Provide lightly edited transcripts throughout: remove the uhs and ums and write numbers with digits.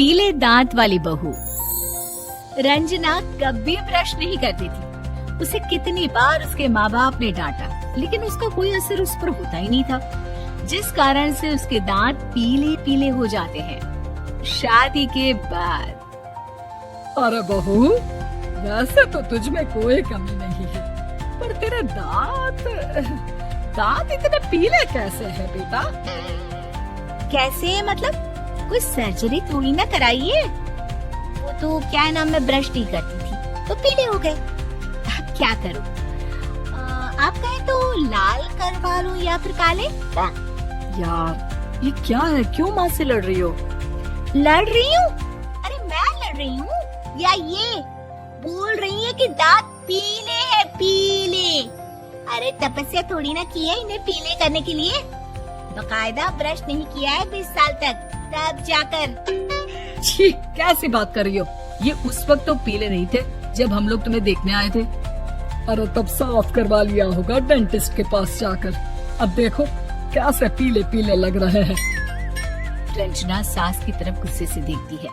पीले दांत वाली बहू। रंजना कभी ब्रश नहीं करती थी। उसे कितनी बार उसके माँ बाप ने डांटा, लेकिन उसका कोई असर उस पर होता ही नहीं था, जिस कारण से उसके दांत पीले पीले हो जाते हैं। शादी के बाद अरे बहू, वैसे तो तुझ में कोई कमी नहीं है, पर तेरे दांत इतने पीले कैसे हैं बेटा? कैसे मतलब? कोई सर्जरी थोड़ी ना कराइए। वो तो क्या नाम, मैं ब्रश नहीं करती थी तो पीले हो गए। अब क्या करूं? आप कहें तो लाल करवा लूं या फिर काले? यार ये क्या है, क्यों माँ से लड़ रही हो? लड़ रही हूँ? अरे मैं लड़ रही हूँ या ये बोल रही है कि दांत पीले हैं, पीले। अरे तपस्या थोड़ी ना की है इन्हें पीले करने के लिए। बकायदा ब्रश नहीं किया है 20 साल तक, तब जाकर। छी, कैसी बात कर रही हो? ये उस वक्त तो पीले नहीं थे जब हम लोग तुम्हें देखने आए थे। अरे तब साफ करवा लिया होगा डेंटिस्ट के पास जाकर। अब देखो कैसे पीले पीले लग रहे हैं। रंजना सास की तरफ गुस्से से देखती है।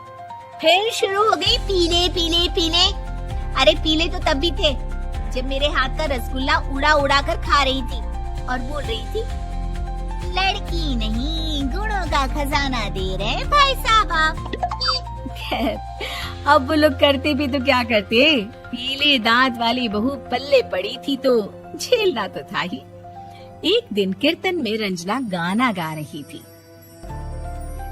फिर शुरू हो गई पीले पीले पीले। अरे पीले तो तब भी थे जब मेरे हाथ का रसगुल्ला उड़ा उड़ा कर खा रही थी और बोल रही थी, लड़की नहीं गुणों का खजाना दे रहे भाई साहब आप। अब वो लोग करते भी तो क्या करते, पीले दांत वाली बहू पल्ले पड़ी थी तो झेलना तो था ही। एक दिन कीर्तन में रंजना गाना गा रही थी।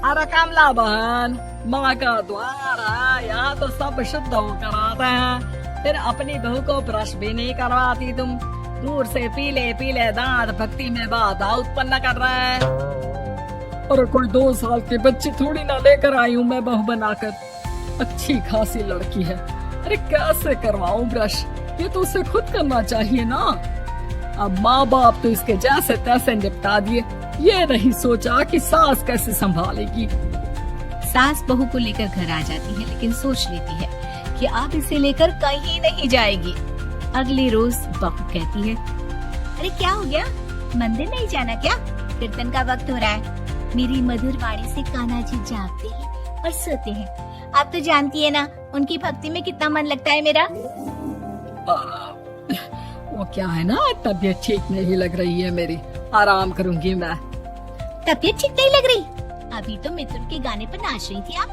अरे कमला बहन, माँ का द्वार है, यहाँ तो सब शुद्ध होकर आते हैं, फिर अपनी बहू को ब्रश भी नहीं करवाती तुम। दूर से पीले पीले दांत भक्ति में बाधा उत्पन्न कर रहे हैं। और कोई 2 साल के बच्चे थोड़ी ना लेकर आई हूँ मैं बहू बनाकर। अच्छी खासी लड़की है, अरे कैसे करवाऊं ब्रश? ये तो उसे खुद करना चाहिए ना। अब माँ बाप तो इसके जैसे तैसे निपटा दिए, ये नहीं सोचा कि सास कैसे संभालेगी। सास बहू को लेकर घर आ जाती है, लेकिन सोच लेती है कि अब इसे लेकर कहीं नहीं जाएगी। अगले रोज बहू कहती है, अरे क्या हो गया, मंदिर नहीं जाना क्या? कीर्तन का वक्त हो रहा है। मेरी मधुर वाणी से कान्हा जी जागते हैं और सोते हैं। आप तो जानती है ना उनकी भक्ति में कितना मन लगता है मेरा। वो क्या है ना, तबीयत ठीक नहीं लग रही है मेरी, आराम करूंगी मैं। तबीयत ठीक नहीं लग रही? अभी तो मिथुन के गाने पर नाच रही थी आप,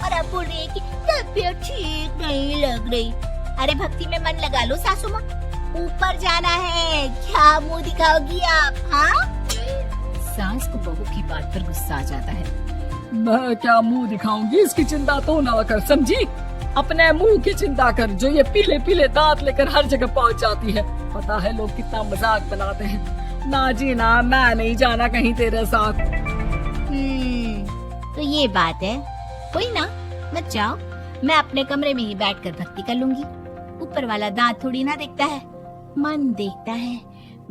और अब बोल रही है कि तबीयत ठीक नहीं लग रही। अरे भक्ति में मन लगा लो सासू माँ, ऊपर जाना है, क्या मुंह दिखाओगी आप? हाँ? सास को बहू की बात पर गुस्सा आ जाता है। मैं क्या मुंह दिखाऊंगी, इसकी चिंता तो ना कर, समझी? अपने मुंह की चिंता कर, जो ये पीले पीले दांत लेकर हर जगह पहुंच जाती है। पता है लोग कितना मजाक बनाते हैं। ना जी ना, मैं नहीं जाना कहीं तेरे साथ। तो ये बात है, कोई ना, मत जाओ, मैं अपने कमरे में ही बैठकर भक्ति कर लूंगी। ऊपर वाला दांत थोड़ी ना देखता है, मन देखता है,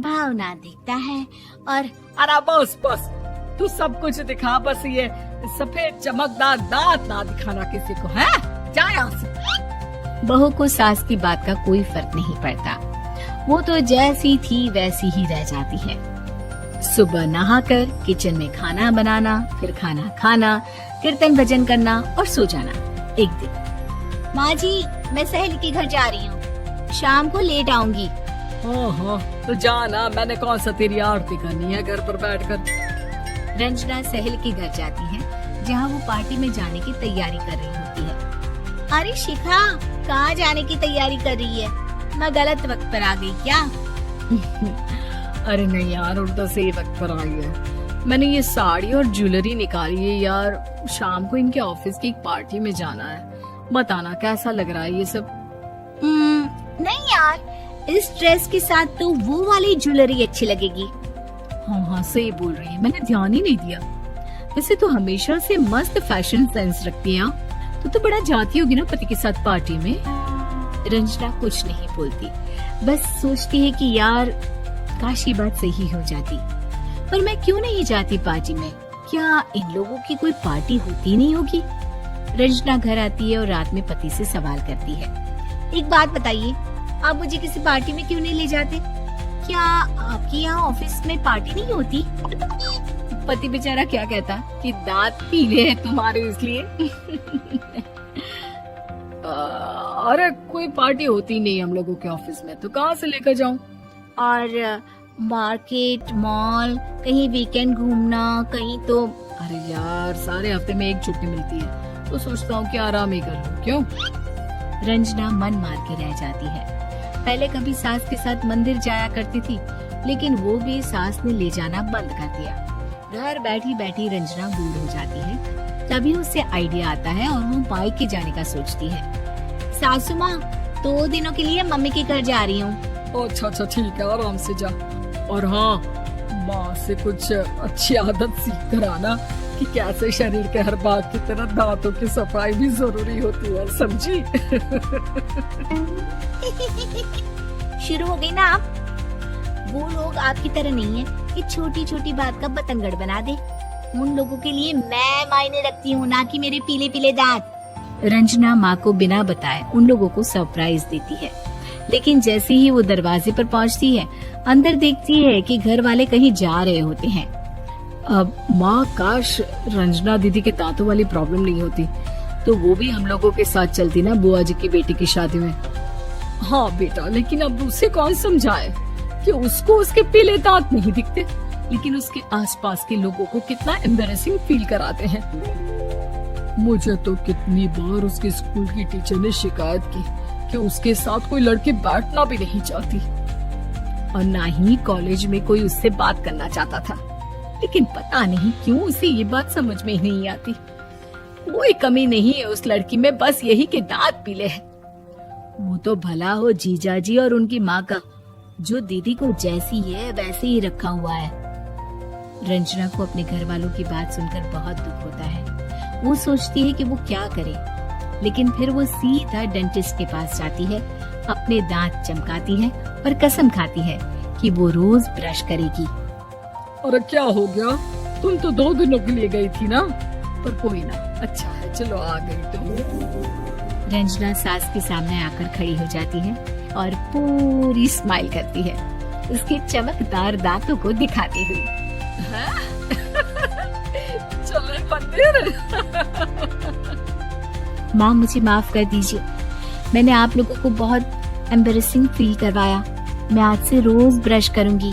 भावना देखता है। और अरे बस बस, तू सब कुछ दिखा, बस ये सफेद चमकदार दांत ना दिखाना किसी को, है? जा यहाँ से। बहू को सास की बात का कोई फर्क नहीं पड़ता, वो तो जैसी थी वैसी ही रह जाती है। सुबह नहाकर किचन में खाना बनाना, फिर खाना खाना, कीर्तन भजन करना और सो जाना। एक दिन, माँ जी मैं सहेली के घर जा रही हूँ, शाम को लेट आऊंगी। हाँ, तो जाना, मैंने कौन सा तेरी आरती करनी है घर पर बैठकर। रंजना सहेली के घर जाती है, जहाँ वो पार्टी में जाने की तैयारी कर रही होती है। अरे शिखा, कहाँ जाने की तैयारी कर रही है? मैं गलत वक्त पर आ गई क्या? अरे नहीं यार, उल्टा सही वक्त पर आई है। मैंने ये साड़ी और ज्वेलरी निकाली है यार, शाम को इनके ऑफिस की एक पार्टी में जाना है। बताना कैसा लग रहा है ये सब? नहीं यार, इस ड्रेस के साथ तो वो वाली ज्वेलरी अच्छी लगेगी। हाँ, सही बोल रही है, मैंने ध्यान ही नहीं दिया। वैसे तो हमेशा से मस्त फैशन सेंस रखती है। तो बड़ा जाती होगी ना पति के साथ पार्टी में। रंजना कुछ नहीं बोलती, बस सोचती है कि यार काश ये बात सही हो जाती, पर मैं क्यों नहीं जाती पार्टी में? क्या इन लोगों की कोई पार्टी होती नहीं होगी? रंजना घर आती है और रात में पति से सवाल करती है, एक बात बताइए, आप मुझे किसी पार्टी में क्यों नहीं ले जाते? क्या आपके यहाँ ऑफिस में पार्टी नहीं होती? पति बेचारा क्या कहता कि दांत पीले हैं तुम्हारे इसलिए। अरे कोई पार्टी होती नहीं हम लोगों के ऑफिस में, तो कहाँ से लेकर जाऊं? और मार्केट, मॉल, कहीं वीकेंड घूमना, कहीं तो। अरे यार सारे हफ्ते में एक छुट्टी मिलती है, तो सोचता हूँ कि आराम ही कर लूं। क्यों? रंजना मन मार के रह जाती है। पहले कभी सास के साथ मंदिर जाया करती थी, लेकिन वो भी सास ने ले जाना बंद कर दिया। घर बैठी बैठी रंजना बोर हो जाती है। तभी उसे आइडिया आता है और वो मायके जाने का सोचती है। सासू माँ, 2 दिनों के लिए मम्मी के घर जा रही हूँ। अच्छा ठीक है, आराम से जा। और हाँ, माँ से कुछ अच्छी आदत सीख कर आना कि कैसे शरीर के हर भाग की तरह दांतों की सफाई भी जरूरी होती है, समझी? शुरू हो गई ना आप? वो लोग आपकी तरह नहीं है कि छोटी छोटी बात का बतंगड़ बना दे। उन लोगों के लिए मैं मायने रखती हूँ, ना कि मेरे पीले पीले दांत। रंजना माँ को बिना बताए उन लोगों को सरप्राइज देती है, लेकिन जैसे ही वो दरवाजे पर पहुँचती है, अंदर देखती है कि घर वाले कहीं जा रहे होते हैं। अब माँ, काश रंजना दीदी के दांतों वाली प्रॉब्लम नहीं होती, तो वो भी हम लोगों के साथ चलती ना बुआ जी की बेटी की शादी में। हाँ बेटा, लेकिन अब उसे कौन समझाए कि उसको उसके पीले दांत नहीं दिखते, लेकिन उसके आसपास के लोगों को कितना एम्बैरेसिंग फील कराते हैं। मुझे तो कितनी बार उसके स्कूल की टीचर ने शिकायत की कि उसके साथ कोई लड़की बैठना भी नहीं चाहती, और ना ही कॉलेज में कोई उससे बात करना चाहता था। लेकिन पता नहीं क्यों उसे ये बात समझ में ही नहीं आती। कोई कमी नहीं है उस लड़की में, बस यही कि दांत पीले हैं। वो तो भला हो जीजा जी और उनकी माँ का, जो दीदी को जैसी है वैसे ही रखा हुआ है। रंजना को अपने घर वालों की बात सुनकर बहुत दुख होता है। वो सोचती है कि वो क्या करे, लेकिन फिर वो सीधा डेंटिस्ट के पास जाती है, अपने दांत चमकाती है और कसम खाती है कि वो रोज ब्रश करेगी। अरे क्या हो गया? तुम तो 2 दिनों के लिए गई थी ना, पर कोई ना, अच्छा है, चलो आ गई तुम। रंजना सास के सामने आकर खड़ी हो जाती है और पूरी स्माइल करती है, उसके चमकदार दांतों को दिखाती हुई। चले मंदिर। माँ, मुझे माफ कर दीजिए, मैंने आप लोगों को बहुत एम्बैरेसिंग फील करवाया। मैं आज से रोज ब्रश करूंगी।